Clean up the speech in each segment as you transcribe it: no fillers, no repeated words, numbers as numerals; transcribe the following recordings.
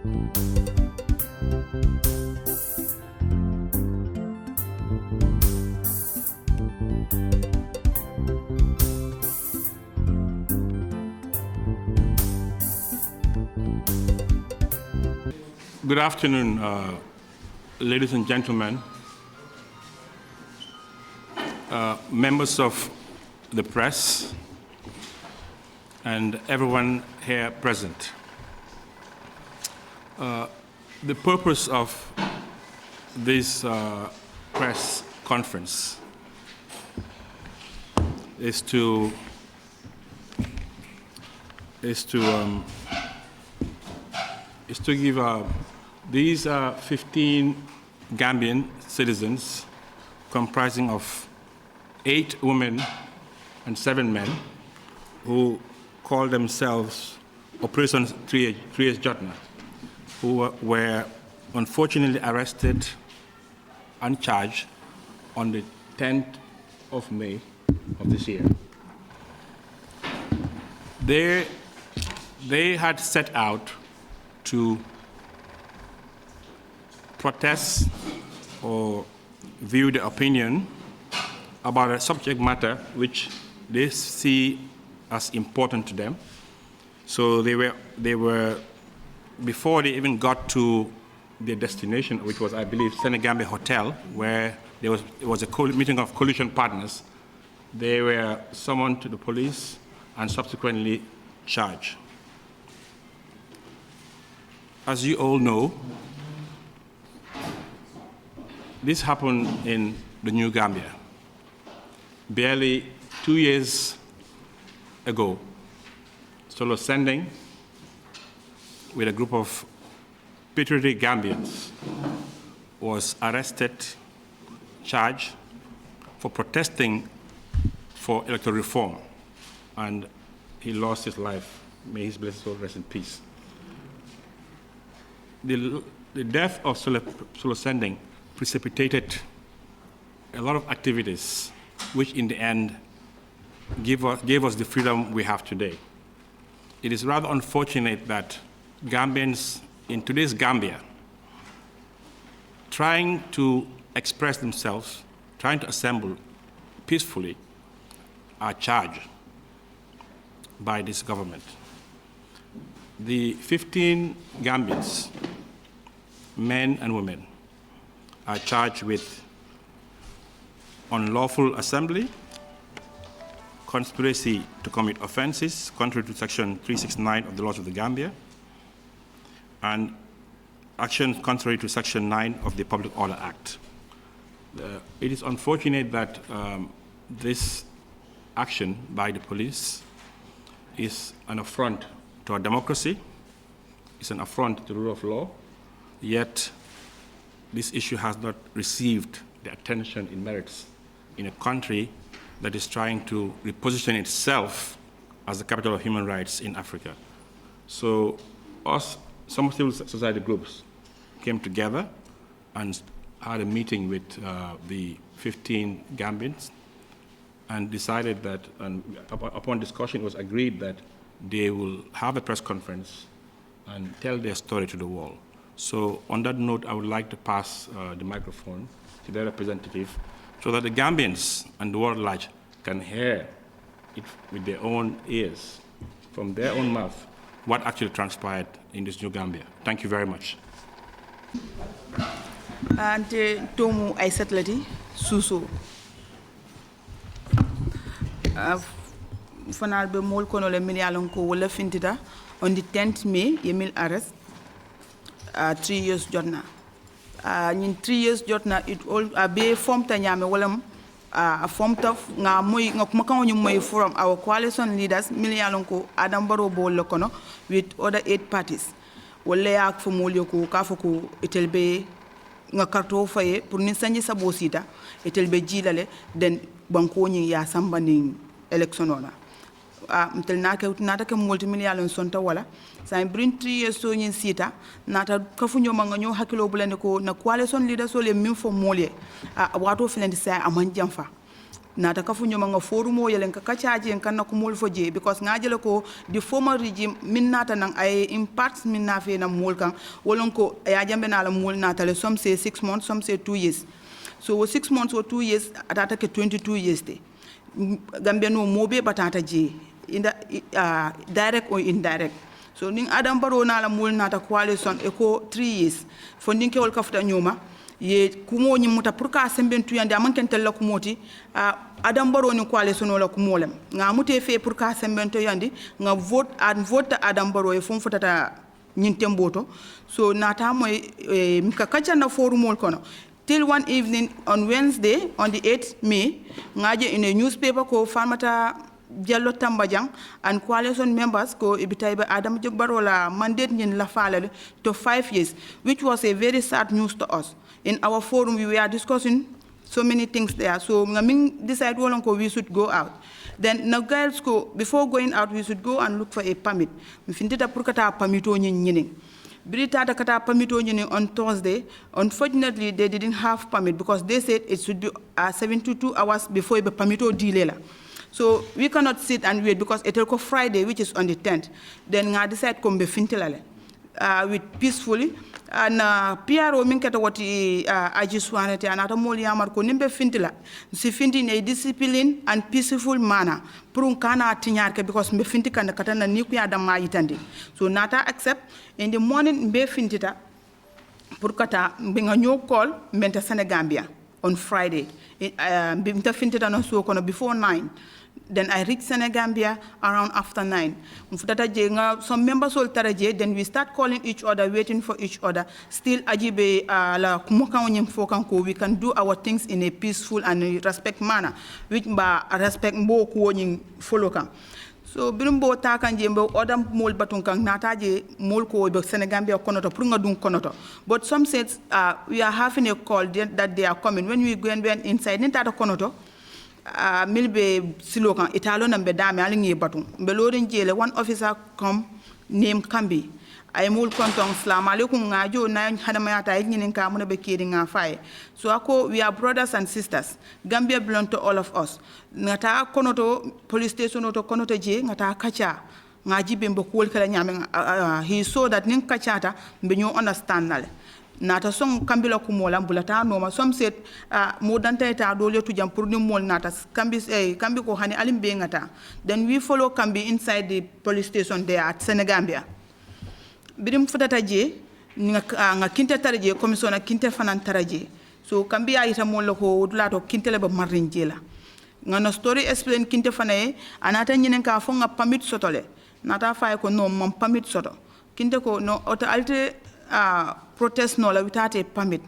Good afternoon, ladies and gentlemen, members of the press, and everyone here present. The purpose of this press conference is to give these 15 Gambian citizens comprising of 8 women and 7 men who call themselves Operation 3YEARS Jotna, who were unfortunately arrested and charged on the 10th of May of this year. They had set out to protest or view the opinion about a subject matter which they see as important to them. So they were before they even got to their destination, which was, I believe, Senegambia Hotel, where it was a meeting of coalition partners. They were summoned to the police and subsequently charged. As you all know, this happened in the New Gambia. Barely 2 years ago, Solo Sending, with a group of patriotic Gambians, was arrested, charged for protesting for electoral reform, and he lost his life. May his blessed soul rest in peace. The death of Solo Sending precipitated a lot of activities, which in the end gave us the freedom we have today. It is rather unfortunate that Gambians in today's Gambia, trying to express themselves, trying to assemble peacefully, are charged by this government. The 15 Gambians, men and women, are charged with unlawful assembly, conspiracy to commit offenses contrary to Section 369 of the laws of the Gambia, and actions contrary to Section 9 of the Public Order Act. It is unfortunate that this action by the police is an affront to our democracy, it's an affront to the rule of law, yet this issue has not received the attention it merits in a country that is trying to reposition itself as the capital of human rights in Africa. So some civil society groups came together and had a meeting with the 15 Gambians and decided that, and upon discussion, it was agreed that they will have a press conference and tell their story to the world. So on that note, I would like to pass the microphone to their representative so that the Gambians and the world at large can hear it with their own ears, from their own mouth, what actually transpired in this New Gambia. Thank you very much. Ante tomu ay setlati suso fanal be mol kono le milialon ko wala fintita on the 10th May yemil arrest 3 years Jotna in 3 years Jotna it all be form ta nyame wala a form taf nga moy nga kuma kan moy from our coalition leaders milialon ko Adam Barrow bol kono with other 8 parties wala yak fo mol yoko ka fo ko etelbe nga karto faye pour ni sanji sabo sita etelbe jilale den banko nyi ya samba ni election ona mtel nata ke multimillion sonta wala sa brin 3 years so nyin sita nata kafu nyoma nga nyo hakilo bulende ko na coalition leader so le min fo molye wato filendi sa aman jamfa nata kafu nyoma nga forumo yele nga kachaji nga na kumul foje because nga jele ko the former regime min nata nang ay impacts min na fe na mul kan wolon ko ya jambe na la mul nata le some say 6 months some say 2 years so 6 months or 2 years atata ke 22 years de Gambia no mobe batata je in the direct or indirect so ning Adam Barrow na la mul nata coalition eko 3 years fondin ke wol kafta nyoma ye kumo nyi muta pour ka sembentu yande amanken tel la kumoti Adam Barrow ni coalition la kumolem nga muté fe pour ka sembento yandi nga vote Adam Barrow e fon fotata nyintem boto so nata moy mka kacha na forumol kono till one evening on Wednesday on the 8th May ngaje in a newspaper ko farmata Jallo Tambajang and coalition members ko ibitaiba Adam Barrow la mandate nyin la falale to 5 years which was a very sad news to us. In our forum we were discussing so many things there so ngamin decide wolon ko we should go out. Then now girls go before going out we should go and look for a permit. Mfindita pour kata permito nyin Brita kata permito nyin on Thursday. Unfortunately they didn't have permit because they said it should be 72 hours before the permito delay la. So we cannot sit and wait because it will go Friday, which is on the 10th. Then I decide to be fintilale with peacefully. And PRO minketa wati ajiswanete anata moli amar ko nimbe fintila. Si finti in a disciplined and peaceful manner. Prun kana tinyarke because mbe finti kana katana niku ya dama yitandi. So nata accept in the morning mbe fintita purkata mbenga new call mbenta Senegambia on Friday. Mbenta fintita no so kono before 9. Then I reach Senegambia around after 9. Some members will taraje, then we start calling each other, waiting for each other. Still, ajibe la kumuka fokanko, we can do our things in a peaceful and respect manner, which ba respect mbo kuonying follow kan. So birimbo takan jembo odam mol batunkang nataje mol ko be Senegambia konoto prunga dun konoto. But some said we are having a call that they are coming. When we go and went inside, nintata konoto. Milbe silokan italo na bedame alingi batun belorin jele one officer come named Kambi ay mul kontong salam alaikum ngajo na hadama yata yinin ka mun be kiri nga faye so ako we are brothers and sisters Gambia belong to all of us ngata konoto police station oto konoto je ngata kacha ngaji be mbokol kala nyame he saw that nin kachata be ñu understand nale nata song kambila kumola bulata no some said more than ta dole to jam pour ni mol nata kambi ko hani alim be ngata then we follow kambi inside the police station there at Senegambia birim futata je nga kinte taraje commissioner kinte fanan taraje so kambi ayita mol ko dulato kinte le ba marin jela nga no story explain kinte fanaye anata nyinen ka fo nga permit sotole nata fay ko no mom permit soto kinte ko no auto alte protest no la without a permit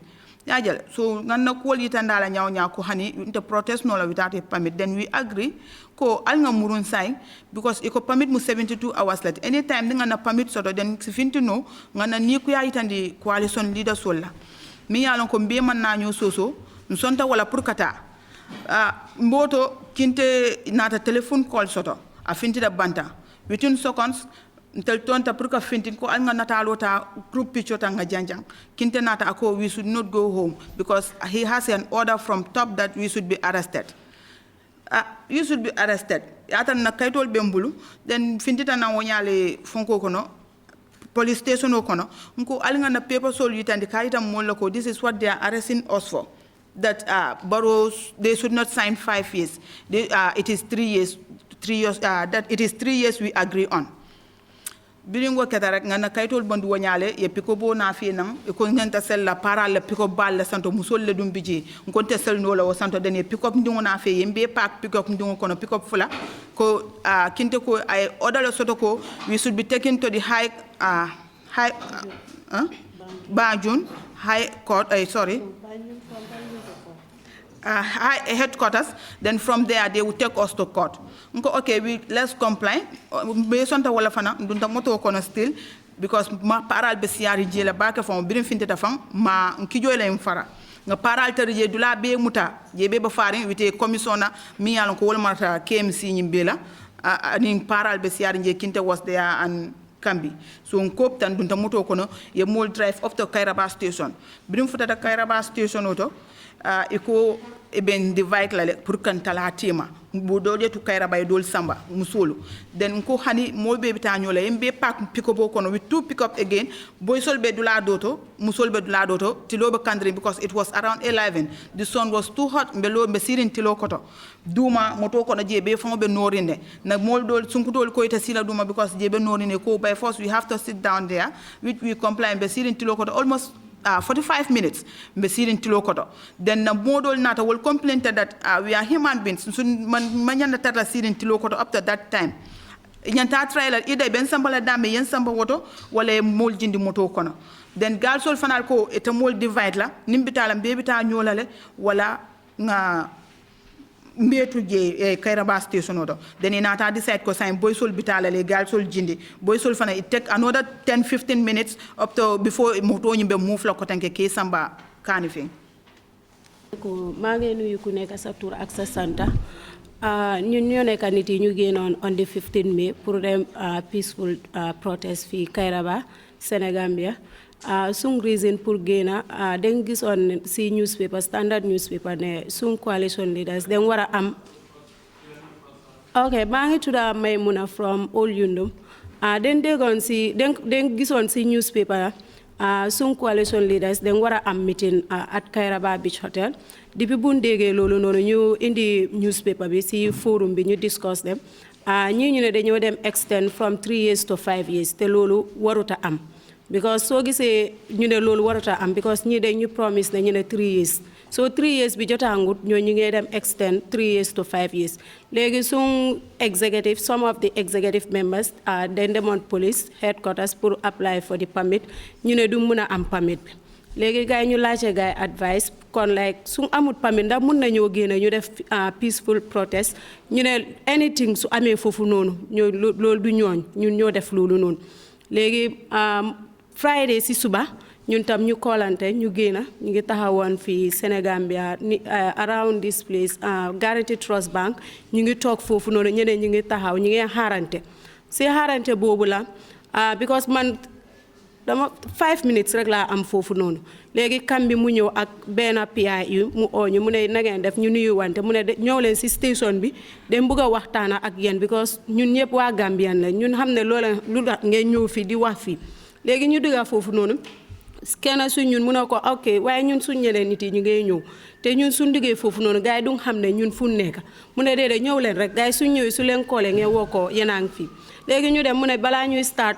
yajal so ganna ko lita ndala nyaaw ko hani inte protest no la without a permit then we agree ko al nga murun say because iko permit mu 72 hours let anytime nga na permit so then sifinti no ngana ni ko yitandi coalition leader solla mi yalon ko be man na nyo soso nsonta wala pour kata mboto kinte nata telephone call soto afinti da banta within seconds until tonta pour ka fintin ko al nga natalo ta group picture ta nga janjang kinte nata ako we should not go home because he has an order from top that we should be arrested you should be arrested atan na kaytol bembulu then fintita na wonyale fonko kono police station o kono nko al nga na paper sol yitandi kayita mollo ko this is what they are arresting us for that Barrows they should not sign 5 years it is 3 years that it is 3 years we agree on biringo katarak ngana kaytol bandu wonyale ye piko bo na fi nan e ko ngenta sel la paral le piko bal le santo musol le dum biji ngonte sel no la wo santo dene piko ndingo na fe yembe pak piko ndingo kono piko fula ko kinte ko ay odalo soto ko we should be taken to the high Banjul high court high headquarters, then from there they will take us to court. Okay, let's comply. Based on the wala fana, ndunta moto kono still because ma paral be siari jela baka fam birim finteta fam ma nkijo la mfara. Nga paral terje dula be muta je be ba farin wite commissiona mi yalon ko wala mata KMC nyimbela ani paral be siari je kinte was there and Kambi. So on cope tan dunta moto kono ye mol drive up to Kairaba station. Birim futata Kairaba station auto iko eben divide la pour kan tala tema bu do jetu kayra bay dol samba musulu then ko hani mo be bita nyola yembe pak pick up kono with two pick up again boy sol be dula doto musol be dula doto tilo be kandri because it was around 11 the sun was too hot mbelo be sirin tilo koto duma moto kono je be fon be norinde na mol dol sunku dol ko ita sila duma because je be norinde ko by force we have to sit down there which we comply be sirin tilo koto almost 45 minutes mbe sirin tilo koto then na modol nata will complain that we are human beings so man nyanda tata sirin tilo koto up to that time nyanta trailer ida ben sambala dame yen samba woto wala mol jindi moto kono then gal sol fanal ko eta mol divide la nimbitala mbebita nyolale wala nga mbetu je kairaba station odo then inata decide ko sign boy sol bitala le gal sol jindi boy sol fana it take another 10-15 minutes up to before moto nyimbe move la ko tanke ke samba kanifing ko mage nuyu ku nek sa tour ak sa santa ñun ñoo nek nit yi ñu génnoon on the 15 May pour dem peaceful protest fi Kairaba Senegambia sung reason pour génna den gisoon si newspaper standard newspaper ne sung coalition leaders den wara am okay maa ngi tudda Maymuna from Old Yundum den déggoon si den gisoon si newspaper sung coalition leaders den wara am meeting at Kairaba Beach Hotel depuis bu ñu déggee loolu noonu ñu indi newspaper bi si forum bi ñu discuss dem ñii ñu ne dañoo dem extend from 3 years to 5 years te loolu waruta am because soo gisee ñu ne loolu waruta am because ñii dañ ñu promise ne ñu ne 3 years so 3 years bi jotaangut ñoo ñu ngi dem extend 3 years to 5 years léegi suñ executive some of the executive members dañ demoon police headquarters pour apply for the permit ñu ne du mun a am permit bi léegi gars yi ñu laajte gars yi advice kon like su amut permit ndax mun nañoo génne ñu def peaceful protest ñu ne anything su amee foofu noonu ñoo loolu du ñooñ ñun ñoo def loolu noonu léegi Friday si suba ñun tam ñu koolante ñu génna ñu ngi taxawoon fii Senegambia around this place Guaranty Trust Bank ñu ngi toog foofu noonu ñeneen ñu ngi taxaw ñu ngi xaarante si xaarante boobu la because man dama 5 minutes rek laa am foofu noonu léegi kam bi mu ñëw ak benn PIU mu ooñu mu ne na ngeen def ñu nuyu wante mu ne ñëw leen si station bi dem bëgg a waxtaana ak yéen because ñun ñëpp waa Gambian la ñun xam ne loola lu ngeen ñëw fii di wax fii léegi ñu dugga foofu noonu kenn su ñun mu ne ko ok waaye ñun suñ ñeneen nit yi ñu ngay ñëw te ñun suñ diggee foofu noonu gars yi du xam ne ñun fu nekk mu ne déedéet ñëw leen rek gars yi suñ ñëwee su leen koolee ngeen woo ko yéen fii léegi ñu dem mu ne balaa ñuy start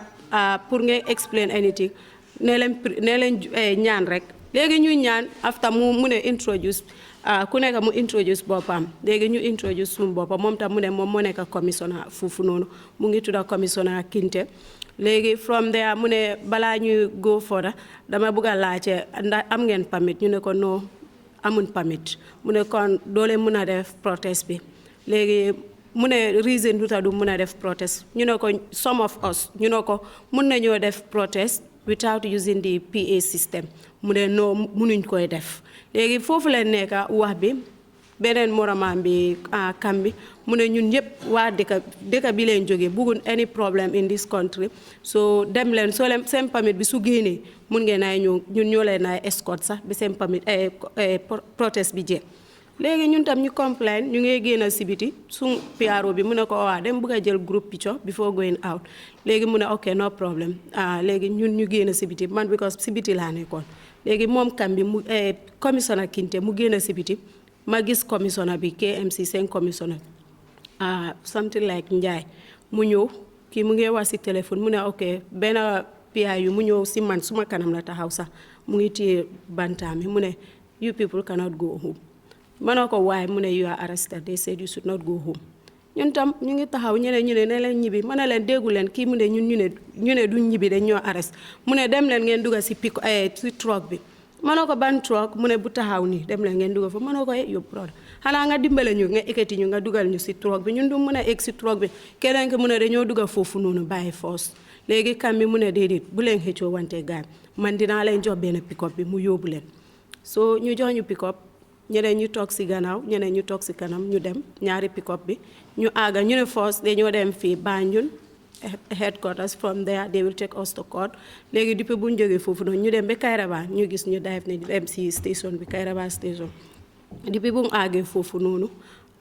pour ngay explain anything ne leen ñaan rek léegi ñuy ñaan after mu ne introduce ku nekk mu introduce boppam léegi ñu introduce suñu boppam moom tam mu ne moom moo nekk commissioner foofu noonu mu ngi tudda commissioner Kinte léegi from there mu ne balaa ñuy go further dama bëgg a laajte ndax am ngeen permit ñu ne ko non amun permit mu ne kon doole mën a def protest bi léegi mu ne reason du tax du mën a def protest ñu ne ko some of us ñu ne ko mën nañoo def protest without using the PA system mu ne non mënuñ koy def léegi foofu leen nekk wax bi beneen moromam bi kam bi mu ne ñun ñëpp waa dëkk bi leen jógee bëgguñ any problem in this country so dem leen soo leen seen permit bi su génnee mun ngeen ay ñëw ñun ñoo leen ay escort sax bi seen permit protest bi jeex léegi ñun tam ñu complain ñu ngi génn si biti suñ PRO bi mu ne ko waa dem bëgg a jël group picture before going out léegi mu ne ok no problem léegi ñun ñu génn si biti man because si biti laa nekkoon léegi moom kam bi mu commissioner Kinte mu génn si biti ma gis commissioner bi KMC seen commissioner something like Njaay mu ñëw kii mu ngi wax si téléphone mu ne ok benn PIU mu ñëw si man suma kanam la taxaw sax mu ngi téye bantaami mu ne you people cannot go home ma ne ko waaye mu ne you are arrested they said you should not go home ñun tam ñu ngi taxaw ñeneen ñu ne leen ñibbi ma ne leen déggu leen kii mu ne ñu ne duñ ñibbi dañ ñoo arrest mu ne dem leen ngeen dugga si si truck bi ma ne ko ban truck mu ne bu taxaw nii dem leen ngeen dugga fa ma ne ko yóbbu problème xanaa nga dimbale ñu nga ekkati ñu nga dugal ñu si truck bi ñun du mën a egg si truck bi keneen ki mu ne dañoo dugga foofu noonu bàyyi force léegi kam bi mu ne déedéet bu leen xëccoo wante gaay man dinaa leen jox benn pick-up bi mu yóbbu leen so ñu jox ñu pick-up ñeneen ñu toog si gannaaw ñeneen ñu toog si kanam ñu dem ñaari pick-up bi ñu àgga ñu ne force dañoo dem fii Banjul headquarters from there they will take us to court léegi depuis bu ñu jógee foofu noonu ñu dem ba Kairaba ñu gis ñu dive ne dem si station bi Kairaba station depuis bu mu àggee foofu noonu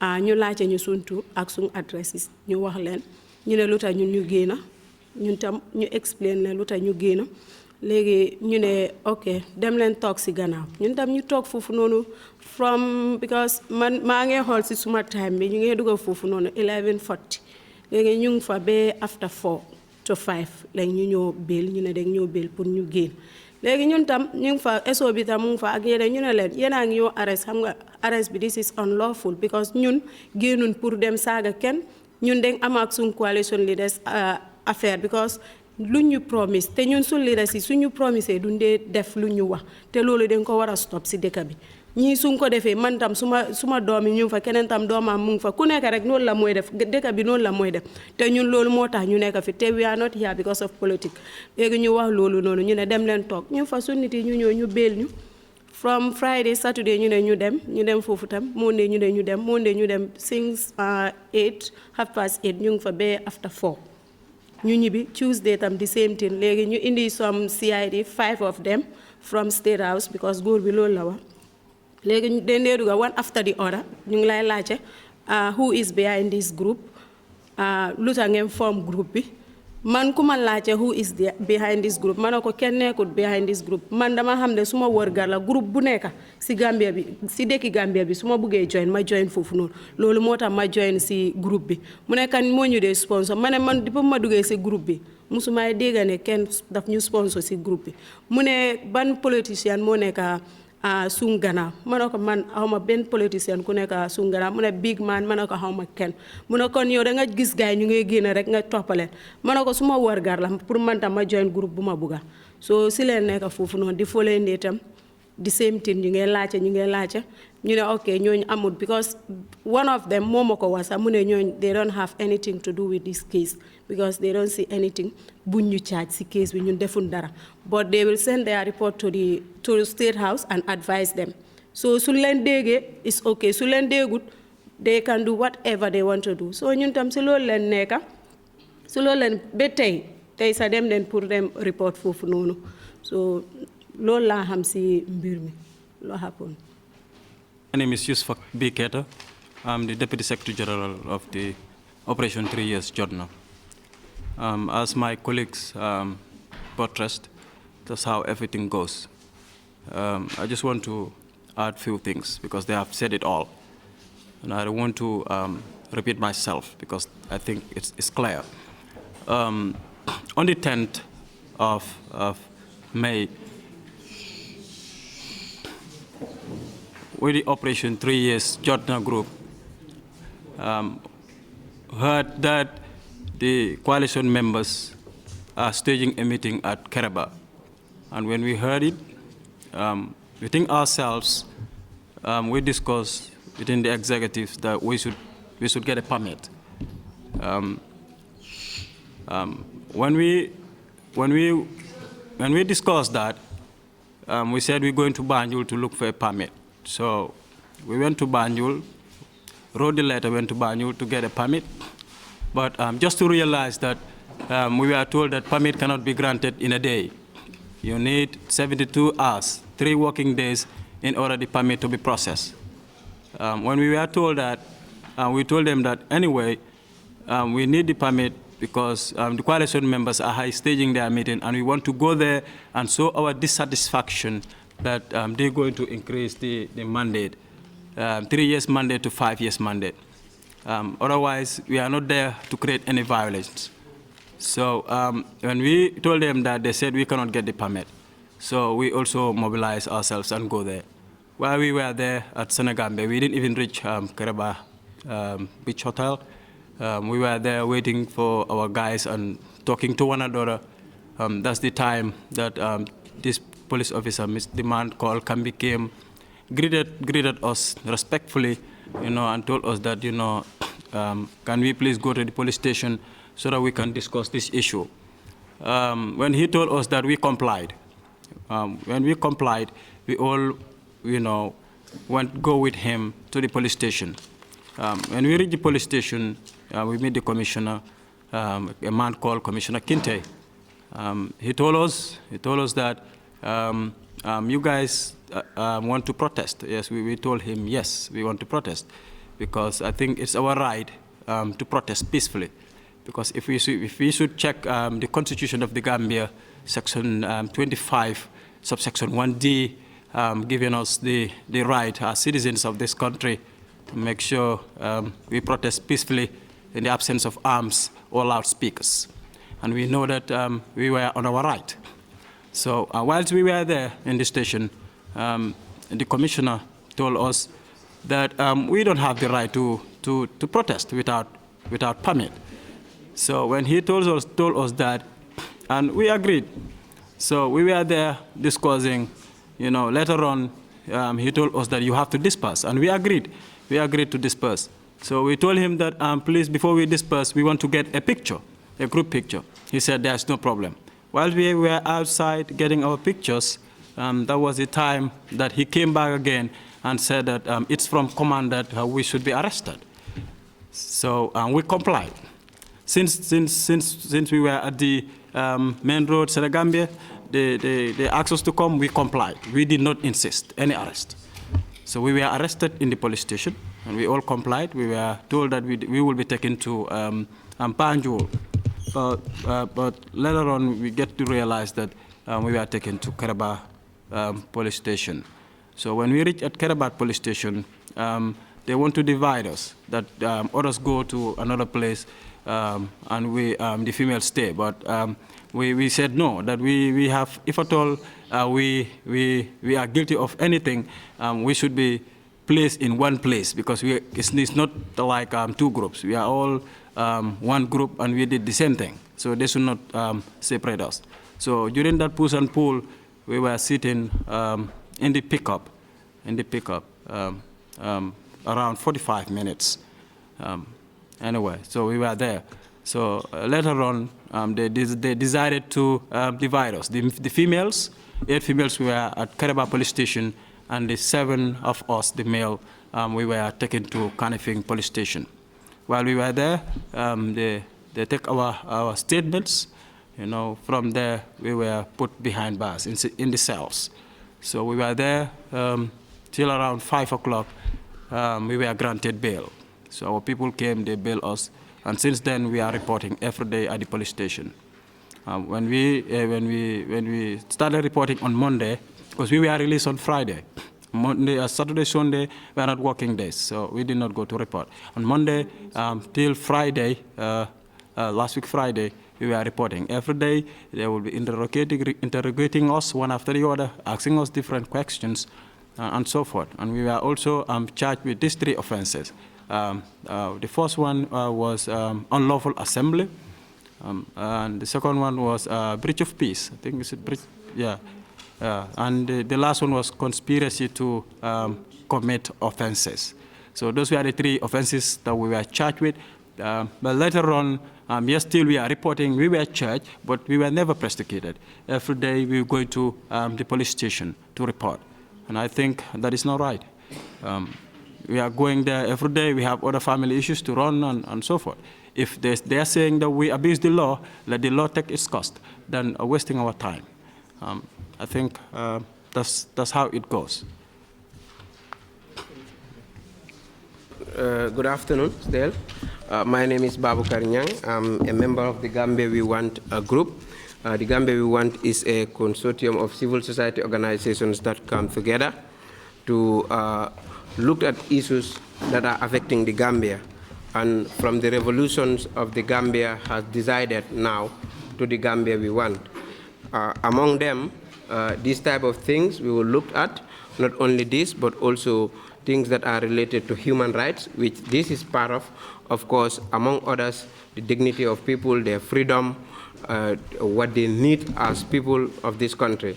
ñu laajte ñu suñ tur ak suñ adresse ñu wax leen ñu ne lu tax ñun ñu génn ñun tam ñu explain leen lu tax ñu génn léegi ñu ne ok dem leen toog si gannaaw ñun tam ñu toog foofu noonu from because man maa ngi xool si suma time bi ñu ngi dugg foofu noonu 11:40 léegi ñu ngi fa ba after 4 to 5 léegi ñu ñëw béel ñu ne dañ ñëw béel pour ñu génn léegi ñun tam ñu ngi fa SO bi tam mu ngi fa ak yeneen ñu ne leen yéen a ngi ñëw arrest xam nga arrest bi this is unlawful because ñun génnuñ pour dem saaga kenn ñun dañ am ak suñ coalition leaders affaire because lu ñu promise te ñun suñ leaders yi suñu promisé duñ dee def lu ñu wax te loolu dañ ko war a stop si dëkk bi ñii suñ ko defee man tam suma doom yi ñu ngi fa keneen tam doomam mu ngi fa ku nekk rek noonu la mooy def dëkk bi noonu la mooy def te ñun loolu moo tax ñu nekk fi te we are not here because of politics léegi ñu wax loolu noonu ñu ne dem leen toog ñu fa suñ nit yi ñu ñëw ñu béel ñu from Friday Saturday ñu ne ñu dem foofu tam Monday ñu ne ñu dem since 8 8:30 ñu ngi fa ba after 4 ñu ñibbi Tuesday tam the same thing léegi ñu indi some CID 5 of them from State House because góor bi loolu la wax léegi dañ dee dugga one after the other ñu ngi lay laajte who is behind this group lu tax ngeen form group bi man ku ma laajte who is behind this group ma ne ko kenn nekkut behind this group man dama xam ne su ma wërgar la groupe bu nekk si Gambia bi si dëkki Gambia bi su ma buggee join ma join foofu noonu loolu moo tax ma join si groupe bi mu ne kan moo ñu dee sponsor ma ne man depuis ma duggee si groupe bi musuma dégg ne kenn daf ñu sponsor si groupe bi mu ne ban politicien moo nekk suñ gannaaw ma ne ko man xawma benn politicien ku nekk suñ gannaaw mu ne big man ma ne ko xawma kenn mu ne kon yow da nga gis gaay ñu ngay génn rek nga toppaleen ma ne ko su ma wargar la pour man tam ma join groupe bu ma bugga so si leen nekk foofu noonu di folee tam the same thing ñu ngay laajte ñu ne ok ñooñu amul because one of them moo ma ko wax sax mu ne ñooñu they don't have anything to do with this case because they don't see anything buñ ñu charge si case bi ñun defun dara but they will send their report to the State House and advise them so su leen déggee is okay su leen déggut they can do whatever they want to do so ñun tam si loolu leen nekka si loolu leen ba tey sa dem leen pour dem report foofu noonu so loolu laa xam si mbir mi loo happen. My name is Yusuf B. Keita. I'm the Deputy Secretary General of the Operation 3 Years Jotna. As my colleagues buttressed, that's how everything goes. I just want to add a few things because they have said it all. And I don't want to repeat myself because I think it's clear. On the 10th of May, with the Operation 3 Years Jotna group, heard that the coalition members are staging a meeting at Keraba. And when we heard it, within ourselves, we discussed within the executives that we should get a permit. When we discussed that, we said we're going to Banjul to look for a permit. So we went to Banjul, wrote the letter, went to Banjul to get a permit. But just to realize that we were told that permit cannot be granted in a day. You need 72 hours, 3 working days in order the permit to be processed. When we were told that, we told them that anyway, we need the permit because the coalition members are high staging their meeting and we want to go there and show our dissatisfaction that they're going to increase the mandate, 3 years mandate to 5 years mandate. Otherwise, we are not there to create any violence. So when we told them that, they said we cannot get the permit. So we also mobilized ourselves and go there. While we were there at Senegambia, we didn't even reach Keraba Beach Hotel. We were there waiting for our guys and talking to one another. That's the time that this police officer, the man called Kambi, came, greeted us respectfully, and told us that, can we please go to the police station so that we can discuss this issue. When he told us that, we complied. When we complied, we all, go with him to the police station. When we reached the police station, we met the commissioner, a man called Commissioner Kinte. He told us that you guys want to protest. Yes, we told him, yes, we want to protest, because I think it's our right to protest peacefully. Because if we should check the Constitution of the Gambia, Section 25, subsection 1D, giving us the right as citizens of this country to make sure we protest peacefully in the absence of arms or loudspeakers. And we know that we were on our right. So whilst we were there in the station, the commissioner told us that we don't have the right to protest without permit. So when he told us that, and we agreed. So we were there discussing, later on, he told us that you have to disperse, and we agreed. We agreed to disperse. So we told him that, please, before we disperse, we want to get a picture, a group picture. He said, there's no problem. While we were outside getting our pictures, that was the time that he came back again and said that it's from command that we should be arrested. So we complied. Since we were at the main road, Senegambia, they asked us to come, we complied. We did not insist any arrest. So we were arrested in the police station, and we all complied. We were told that we will be taken to Banjul. But later on, we get to realize that we were taken to Keraba police station. So when we reached at Kerabat police station, they want to divide us, that others go to another place, and we, the females stay. But we said no, that we have, if at all we are guilty of anything, we should be placed in one place, because it's not like two groups. We are all one group, and we did the same thing. So they should not separate us. So during that push and pull, we were sitting in the pickup, around 45 minutes. Anyway, so we were there. So later on, they decided to divide us. The females, 8 females were at Keraba police station, and the 7 of us, the male, we were taken to Kanifing police station. While we were there, they take our statements. From there, we were put behind bars in the cells. So we were there till around 5 o'clock. We were granted bail. So our people came, they bailed us, and since then we are reporting every day at the police station. When we started reporting on Monday, because we were released on Friday, Monday, Saturday, Sunday were not working days, so we did not go to report. On Monday till Friday, last week Friday, we were reporting. Every day they will be interrogating us one after the other, asking us different questions, and so forth. And we were also charged with these 3 offenses. The first one was unlawful assembly, and the second one was breach of peace. I think it's a breach, yeah. And the last one was conspiracy to commit offenses. So those were the 3 offenses that we were charged with. But later on, yes, still we are reporting, we were charged, but we were never prosecuted. Every day we were going to the police station to report. And I think that is not right. We are going there every day. We have other family issues to run and so forth. If they are saying that we abuse the law, let the law take its cost, then wasting our time. I think that's how it goes. Good afternoon, still. My name is Babu Karinyang. I'm a member of the Gambia We Want group. The Gambia We Want is a consortium of civil society organizations that come together to look at issues that are affecting the Gambia. And from the revolutions of the Gambia has decided now to the Gambia We Want. Among them, these type of things we will look at, not only this, but also things that are related to human rights, which this is part of course, among others, the dignity of people, their freedom, what they need as people of this country.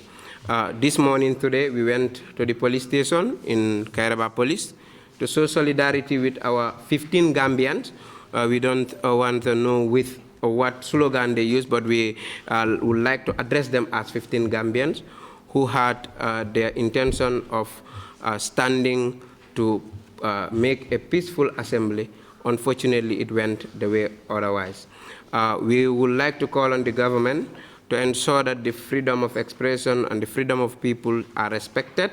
This morning today, we went to the police station in Kairaba Police to show solidarity with our 15 Gambians. We don't want to know with what slogan they use, but we would like to address them as 15 Gambians who had their intention of standing to make a peaceful assembly. Unfortunately, it went the way otherwise. We would like to call on the government to ensure that the freedom of expression and the freedom of people are respected.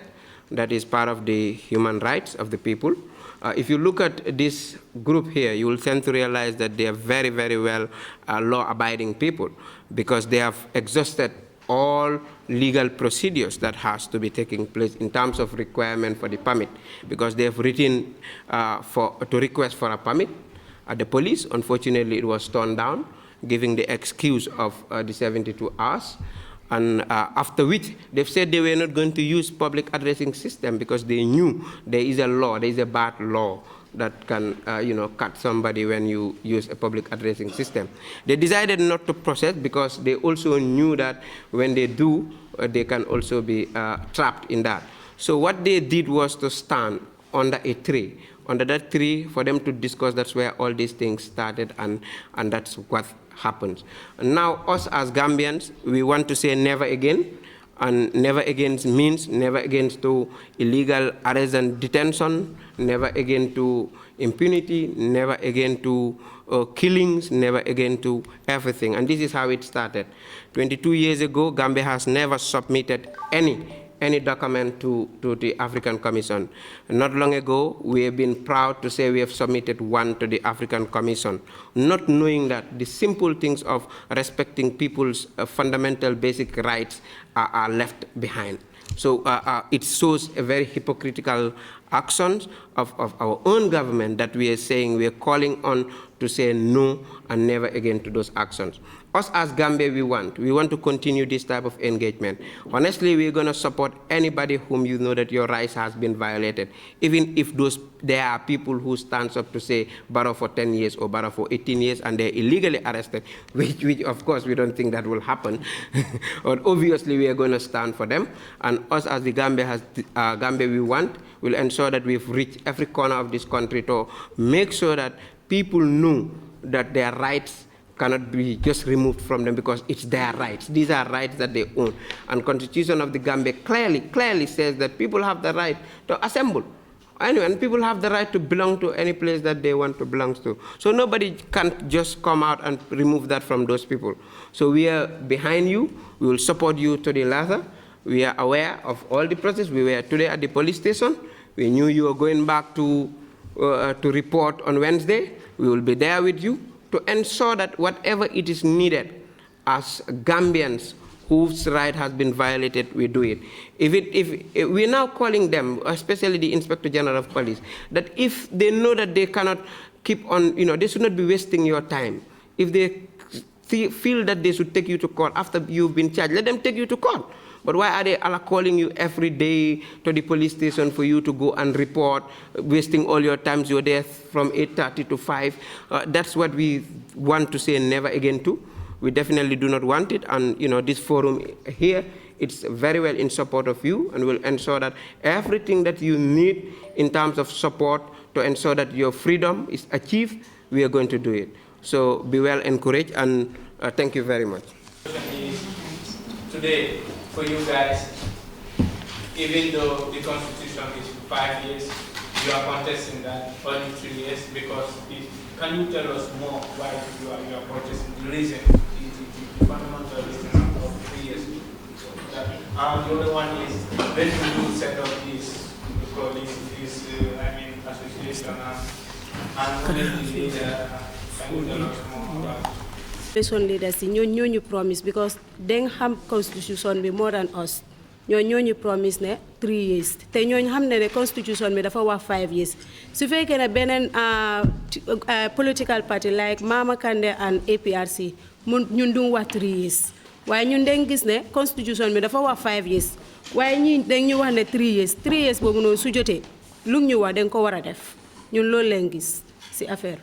That is part of the human rights of the people. If you look at this group here, you will tend to realize that they are very, very well law-abiding people, because they have exhausted all legal procedures that has to be taking place in terms of requirement for the permit, because they have written to request for a permit at the police. Unfortunately, it was turned down, giving the excuse of the 72 hours. And after which, they've said they were not going to use public addressing system because they knew there is a law, there is a bad law that can, cut somebody when you use a public addressing system. They decided not to process because they also knew that when they do, they can also be trapped in that. So what they did was to stand under a tree. Under that tree, for them to discuss, that's where all these things started, and that's what happens. And now, us as Gambians, we want to say never again. And never again means never again to illegal arrest and detention, never again to impunity, never again to killings, never again to everything. And this is how it started. 22 years ago, Gambia has never submitted any document to the African Commission. Not long ago, we have been proud to say we have submitted one to the African Commission, not knowing that the simple things of respecting people's fundamental basic rights are left behind. So it shows a very hypocritical actions of our own government that we are saying, we are calling on to say no and never again to those actions. Us as Gambia, we want to continue this type of engagement. Honestly, we're going to support anybody whom you know that your rights has been violated, even if there are people who stands up to say borrow for 10 years or borrow for 18 years and they're illegally arrested, which of course we don't think that will happen. But obviously we are going to stand for them. And us as the Gambia, we want, will ensure that we've reached every corner of this country to make sure that people know that their rights cannot be just removed from them because it's their rights. These are rights that they own. And Constitution of the Gambia clearly says that people have the right to assemble. Anyway, and people have the right to belong to any place that they want to belong to. So nobody can just come out and remove that from those people. So we are behind you. We will support you to the letter. We are aware of all the process. We were today at the police station. We knew you were going back to report on Wednesday. We will be there with you to ensure that whatever it is needed as Gambians whose right has been violated, we do it. If we're now calling them, especially the Inspector General of Police, that if they know that they cannot keep on, they should not be wasting your time. If they feel that they should take you to court after you've been charged, let them take you to court. But why are they calling you every day to the police station for you to go and report, wasting all your time? You're there from 8:30 to 5. That's what we want to say never again to. We definitely do not want it. And this forum here, it's very well in support of you, and will ensure that everything that you need in terms of support to ensure that your freedom is achieved, we are going to do it. So be well encouraged, and thank you very much. Today, for you guys, even though the Constitution is 5 years, you are contesting that only 3 years, because can you tell us more why you are contesting the reason, the fundamental reason of 3 years? The other one is, when you set up this, because this association, and when you leader, can you tell us more about it? Leaders, you promise, because they have constitution be more than us. You promise ne 3 years. Te ñu xam ne constitution bi dafa wax 5 years. Su fekkee ne benen political party like Mama Kandeh and APRC ñun du wax 3 years. Waaye ñun dañ gis ne constitution bi dafa wax 5 years. Waaye ñi dañ ñu wax ne 3 years. 3 years boobu noonu su jotee lu ñu wax dañ ko war a def. Ñun loolu leen gis ci affaire.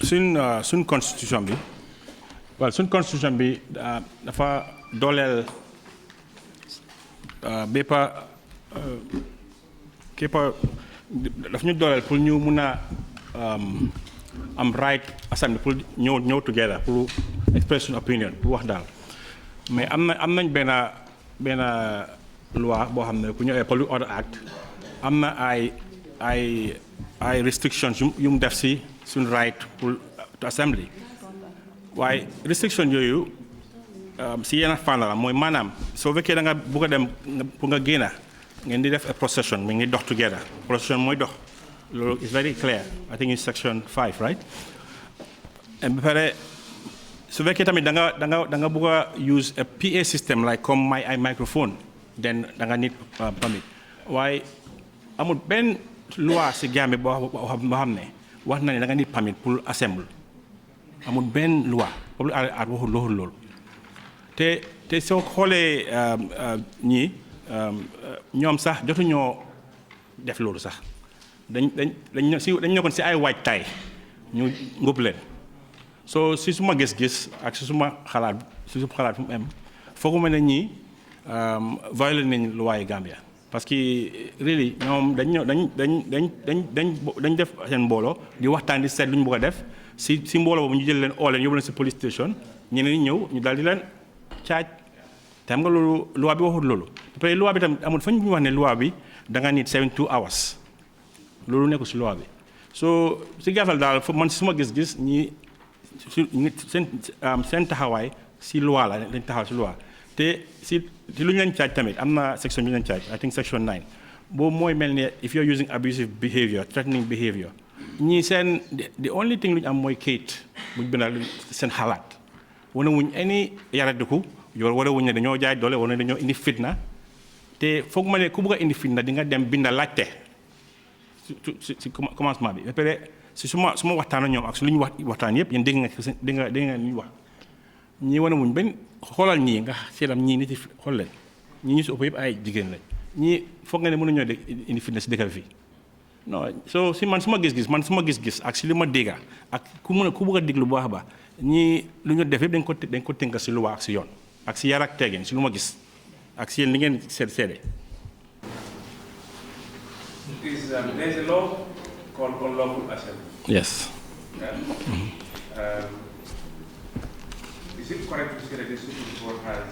Suñ constitution bi suñ constitution bi dafa dooleel daf ñu dooleel pour ñu mun a am right assembly pour ñëw together pour expression opinion pour wax daal mais am nañ benn loi boo xam ne ku ñëwee Public Order Act am na ay restrictions yu mu def si suñ right pour to assembly. Why restriction yooyu si yenn fànn la mooy maanaam soo fekkee da nga bugg a dem pour nga génna ngeen di def a procession mi ngi dox together procession mooy dox loolu is very clear I think it's section 5 right and ba pare su fekkee tamit da nga bugg a use a PA system like comme ay microphone then da nga need permit waaye amul benn loi si Gambie boo xam ne wax na ne da nga need permit pour assemble amul benn loi boobu at waxul loolu te soo xoolee ñii ñoom sax jotuñoo def loolu sax dañ nekkoon si ay waajtaay ñu ngóob leen so si suma gis-gis ak si suma xalaat fu mu am fooguma ne ñii violé nañ loi Gambia parce que really ñoom dañ def seen mbooloo di waxtaan di seet lu ñu bëgg a def si mbooloo boobu ñu jël leen oo leen yóbbu leen si police station ñeneen ñi ñëw ñu daal di leen caaj te xam nga loolu loi bi waxul loolu après loi bi tam amul fa ñu wax ne loi bi da nga need 72 hours loolu nekkul si loi bi so si gàttal daal man suma gis-gis ñi seen taxawaay si loi la dañ taxaw si loi te si lu ñu leen caaj tamit am na section bi ñu leen caaj I think section 9 boobu mooy mel ne if you're using abusive behavior threatening behavior ñii seen the only thing lu ñu am mooy kayit buñ bindal seen xalaat wane wuñ any yaradiku yow wane wuñ ne dañoo jaay doole wane dañoo indi fitna te foog ma ne ku bëgg a indi fitna di nga dem binda laajte si commencement bi ba pare si suma waxtaan ak ñoom ak su lu ñu waxtaan yëpp yéen dégg nga lu ñu wax ñii wane wuñ benn xoolal ñii nga seetam ñii nit yi xool leen ñii ñu si ëpp yëpp ay jigéen lañ ñii foog nga ne mënuñoo indi fitna si dëkk bi fii non so si man suma gis-gis ak si li ma dégg ak ku bëgg a déglu bu baax a baax ñii lu ñu def yëpp dañ ko tënk si luwa ak si yoon ak si yar ak teggin si lu ma gis ak si yéen li ngeen seede. There's a law called unlawful assembly. Yes. Is it correct to say that the Supreme Court has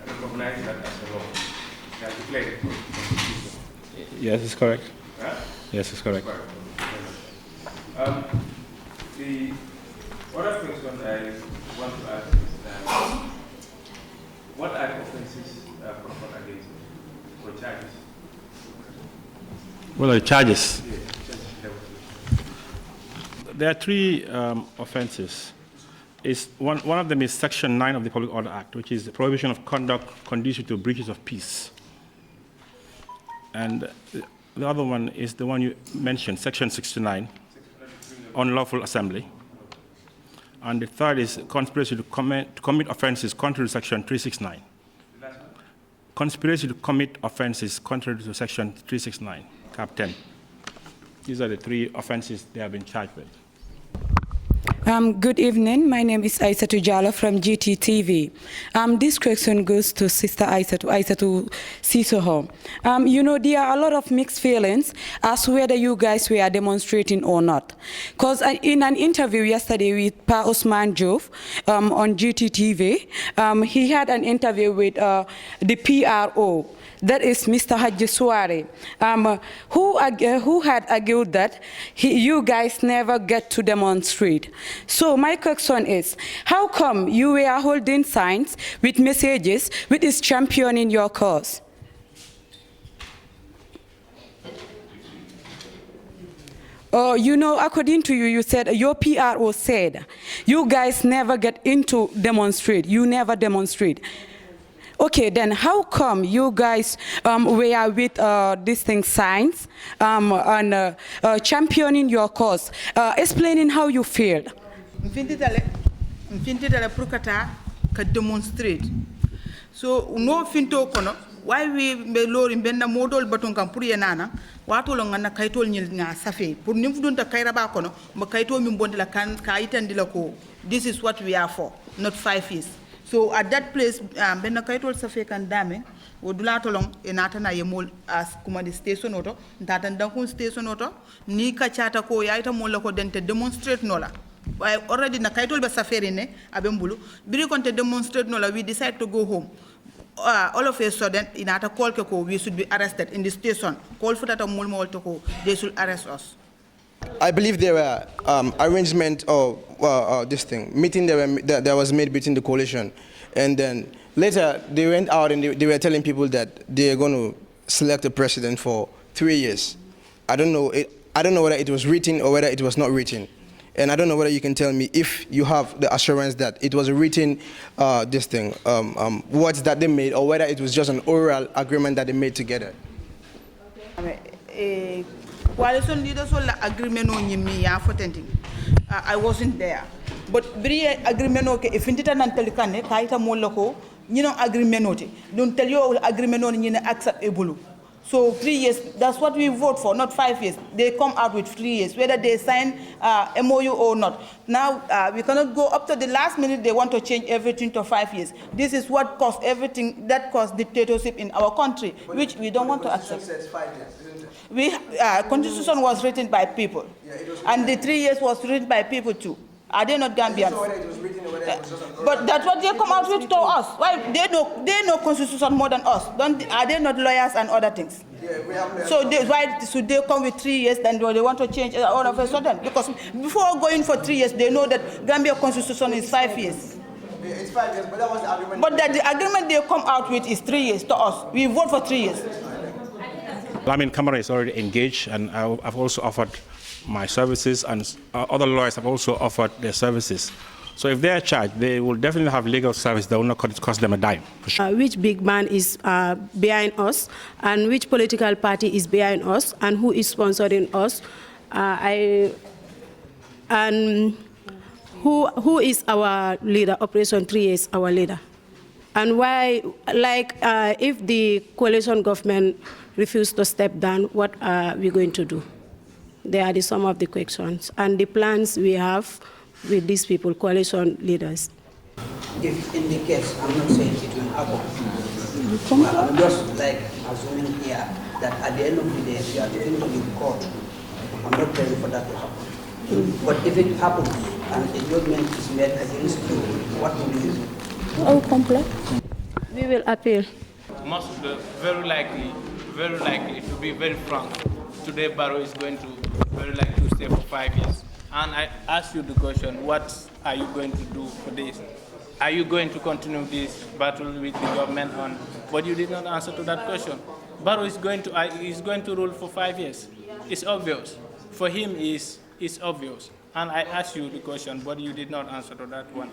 recognized that as a law? They have declared it? Yes, it's correct. Huh? Yes, it's correct. The other question I want to ask is what are the offenses brought against you or charges? What are the charges? Yes. There are three offenses. One of them is Section 9 of the Public Order Act, which is the prohibition of conduct conducive to breaches of peace. And the other one is the one you mentioned, Section 69, unlawful assembly. And the third is conspiracy to commit offenses contrary to Section 369. Conspiracy to commit offenses contrary to Section 369, Cap 10. These are the three offenses they have been charged with. Good evening. My name is Aissatou Jallow from GTTV. This question goes to Sister Aissatou Sissoho. You know, there are a lot of mixed feelings as to whether you guys were demonstrating or not. Because in an interview yesterday with Pa Ousmane Diouf on GTTV, he had an interview with the PRO. That is Mr. Haji Suare, who had argued that you guys never get to demonstrate. So my question is, how come you were holding signs with messages which is championing your cause? You know, according to you, you said, your PRO said, you guys never get into demonstrate, you never demonstrate. Okay, then how come you guys were with these things signs and championing your cause, explaining how you feel? Mfintitale prukata ka demonstrate. So no finto kono why we be lori benna modol baton kam pour yenana wato lo ngana kaytol nyil nga safe pour nim fudunta kayra ba kono ma kayto mi bondi la kan kayitandi la ko this is what we are for, not 5 years. So at that place, benna kaytol safe kan dame wodula tolong enata na yemol as kuma di station auto ntata ndankun station auto ni ka chata ko yaita mo la ko dente demonstrate nola. Already na kaytol be safari ne abembulu biri konte demonstrate nola, we decide to go home. All of a sudden inata call ko we should be arrested in the station. Call for that mulmo to ko they should arrest us. I believe there were arrangement or this thing, meeting that was made between the coalition. And then later they went out and they were telling people that they're going to select a president for 3 years. I don't know whether it was written or whether it was not written. And I don't know whether you can tell me if you have the assurance that it was a written words that they made, or whether it was just an oral agreement that they made together. Coalition leaders will agreement on me for tenting. I wasn't there. But very agreement okay if intita nan telikane kaita molako agreement ote. Don't tell you agreement on accept ebulu. So 3 years, that's what we vote for, not 5 years. They come out with 3 years, whether they sign MOU or not. Now, we cannot go up to the last minute, they want to change everything to 5 years. This is what caused everything, that caused dictatorship in our country, which we don't want to accept. Says 5 years, isn't it? Constitution was written by people, and the 3 years was written by people too. Are they not Gambians? So whether it was written or whether it was just an oral But that's what they come out with to us. Why they know Constitution more than us? Are they not lawyers and other things? Yeah, we have lawyers. So why should they come with 3 years? Then they want to change all of a sudden? Because before going for 3 years, they know that Gambia Constitution is 5 years. Yeah, it's 5 years, but that was the agreement. But that the agreement they come out with is 3 years to us. We vote for 3 years. Lamin Kamara is already engaged, and I've also offered my services, and other lawyers have also offered their services. So if they are charged, they will definitely have legal service that will not cost them a dime. For sure. Which big man is behind us, and which political party is behind us, and who is sponsoring us, and who is our leader? Operation 3 is our leader. And why, if the coalition government refuses to step down, what are we going to do? They are some of the questions and the plans we have with these people, coalition leaders. If in the case, I'm not saying it will happen, I'm just assuming here that at the end of the day, we are taking to the court. I'm not praying for that to happen. But if it happens and a judgment is made against you, what will you do? Oh, complex. We will appeal. Very likely, to be very frank, today Barrow is going to very likely to stay for 5 years. And I ask you the question, what are you going to do for this? Are you going to continue this battle with the government on? But you did not answer to that question. Barrow is going to rule for 5 years. It's obvious. For him, it's obvious. And I asked you the question, but you did not answer to that one.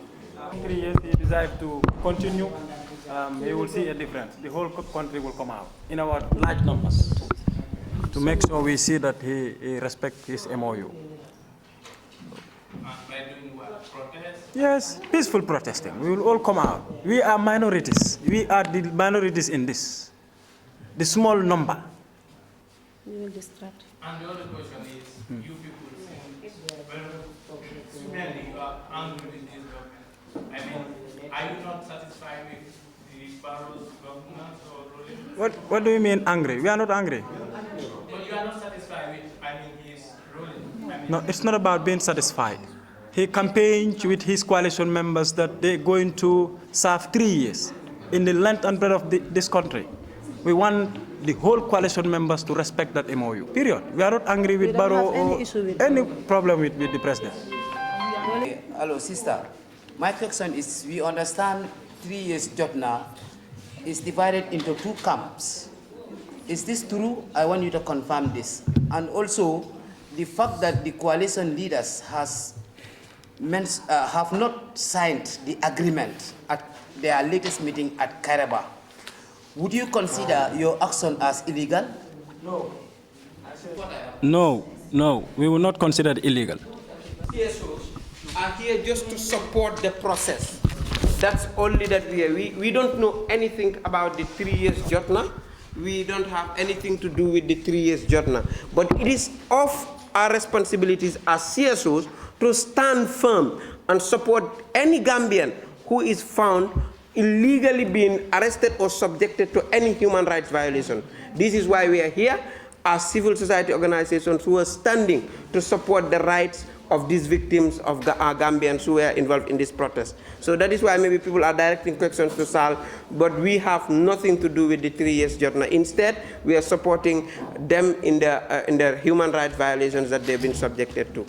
3 years, he decides to continue. He will see a difference. The whole country will come out in our large numbers to make sure we see that he respects his MOU. By doing what? Protest? Yes, peaceful protesting. We will all come out. We are minorities. We are the minorities in this. The small number. We will distract. And the other question is, you people seem very you are angry with this government. I mean, are you not satisfied with the Barrow's governance or ruling? What do you mean angry? We are not angry. But you are not satisfied with, his ruling. No, it's not about being satisfied. He campaigned with his coalition members that they're going to serve 3 years in the length and breadth of this country. We want the whole coalition members to respect that MOU, period. We are not angry with Barrow or any problem with the president. Hello, sister. My question is, we understand 3 years Jotna is divided into 2 camps. Is this true? I want you to confirm this. And also, the fact that the coalition leaders have not signed the agreement at their latest meeting at Kairaba. Would you consider your action as illegal? No. No, we will not consider it illegal. CSOs are here just to support the process. That's only that we are. We don't know anything about the 3 years Jotna. We don't have anything to do with the 3 years Jotna. But it is of our responsibilities as CSOs to stand firm and support any Gambian who is found illegally being arrested or subjected to any human rights violation. This is why we are here as civil society organizations who are standing to support the rights of these victims of Gambians who were involved in this protest. So that is why maybe people are directing questions to Sal, but we have nothing to do with the 3 years Jotna. Instead, we are supporting them in their human rights violations that they've been subjected to.